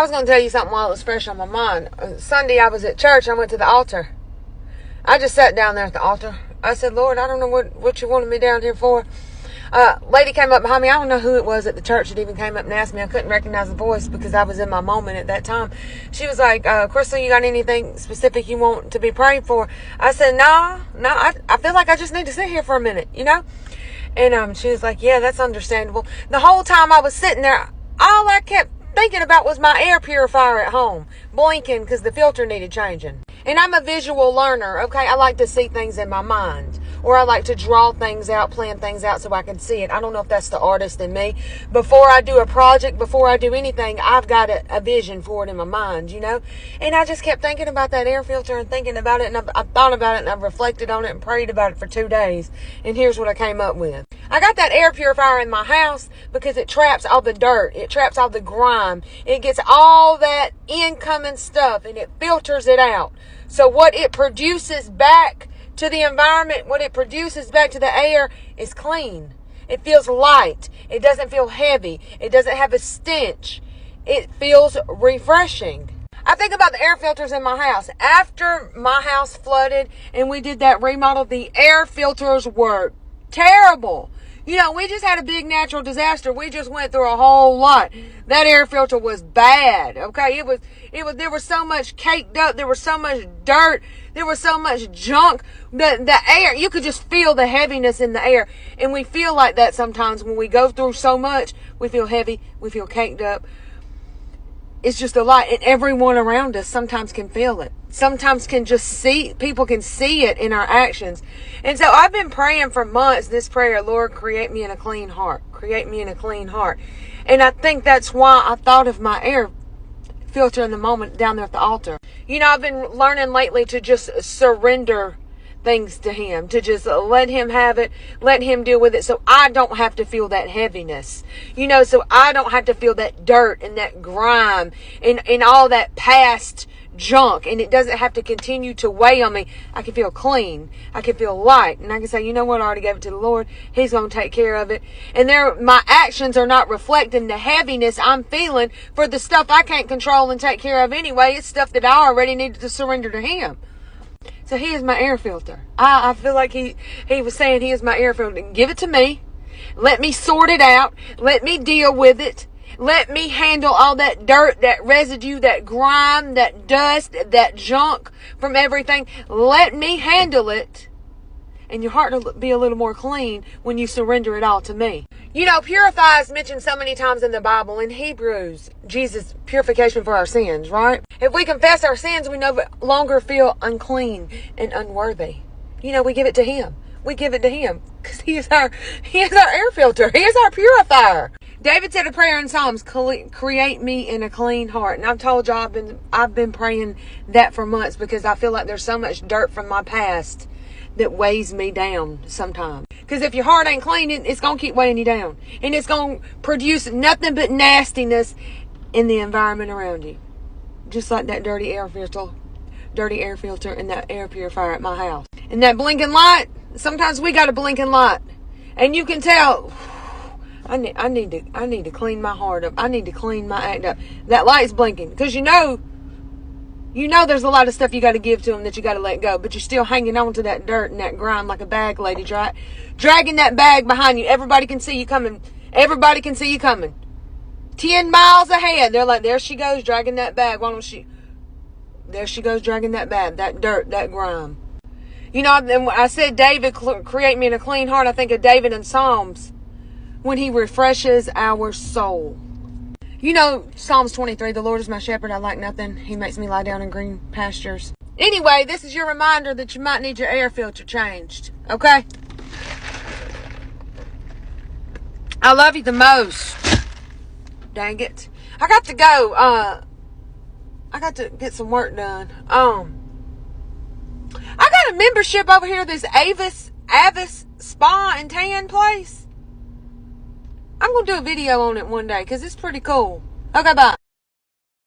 was going to tell you something while it was fresh on my mind. Sunday, I was at church. I went to the altar. I just sat down there at the altar. I said, Lord, I don't know what you wanted me down here for. Lady came up behind me. I don't know who it was at the church that even came up and asked me. I couldn't recognize the voice because I was in my moment at that time. She was like, Crystal, you got anything specific you want to be prayed for? I said, no, I feel like I just need to sit here for a minute, you know? And she was like, yeah, that's understandable. The whole time I was sitting there, all I kept thinking about was my air purifier at home, blinking because the filter needed changing. And I'm a visual learner, okay? I like to see things in my mind. Or I like to draw things out, plan things out so I can see it. I don't know if that's the artist in me. Before I do a project, before I do anything, I've got a vision for it in my mind, you know? And I just kept thinking about that air filter and thinking about it. And I thought about it and I've reflected on it and prayed about it for 2 days. And here's what I came up with. I got that air purifier in my house because it traps all the dirt. It traps all the grime. It gets all that incoming stuff and it filters it out. So what it produces back to the environment, what it produces back to the air is clean. It feels light. It doesn't feel heavy. It doesn't have a stench. It feels refreshing. I think about the air filters in my house. After my house flooded and we did that remodel, the air filters were terrible. You know, we just had a big natural disaster. We just went through a whole lot. That air filter was bad. Okay. There was so much caked up. There was so much dirt. There was so much junk. The air, you could just feel the heaviness in the air. And we feel like that sometimes when we go through so much. We feel heavy. We feel caked up. It's just a lot. And everyone around us sometimes can feel it. Sometimes people can see it in our actions. And so I've been praying for months this prayer, Lord, create me in a clean heart. Create me in a clean heart. And I think that's why I thought of my air filter in the moment down there at the altar. You know, I've been learning lately to just surrender things to Him, to just let Him have it, let Him deal with it so I don't have to feel that heaviness, you know, so I don't have to feel that dirt and that grime and all that past junk, and it doesn't have to continue to weigh on me. I can feel clean. I can feel light, and I can say, you know what, I already gave it to the Lord. He's going to take care of it. And my actions are not reflecting the heaviness I'm feeling for the stuff I can't control and take care of anyway. It's stuff that I already needed to surrender to Him. So He is my air filter. I feel like he was saying He is my air filter. Give it to me. Let me sort it out. Let me deal with it. Let me handle all that dirt, that residue, that grime, that dust, that junk from everything. Let me handle it. And your heart will be a little more clean when you surrender it all to me. You know, purify is mentioned so many times in the Bible. In Hebrews, Jesus' purification for our sins, right? If we confess our sins, we no longer feel unclean and unworthy. You know, we give it to Him. We give it to Him because He is our air filter. He is our purifier. David said a prayer in Psalms, create me in a clean heart. And I've told y'all I've been praying that for months because I feel like there's so much dirt from my past that weighs me down sometimes. Because if your heart ain't clean, it's going to keep weighing you down. And it's going to produce nothing but nastiness in the environment around you. Just like that dirty air filter and that air purifier at my house. And that blinking light, sometimes we got a blinking light. And you can tell, I need to clean my heart up. I need to clean my act up. That light's blinking. Because you know there's a lot of stuff you got to give to Him that you got to let go. But you're still hanging on to that dirt and that grime like a bag lady, dragging that bag behind you. Everybody can see you coming. 10 miles ahead. They're like, there she goes dragging that bag. There she goes dragging that bag, that dirt, that grime. You know, and I said David, create me in a clean heart. I think of David in Psalms when he refreshes our soul. You know, Psalms 23, the Lord is my shepherd, I lack nothing. He makes me lie down in green pastures. Anyway, this is your reminder that you might need your air filter changed. Okay? I love you the most. Dang it. I got to go. I got to get some work done. I got a membership over here, this Avis Spa and Tan place. I'm going to do a video on it one day because it's pretty cool. Okay, bye.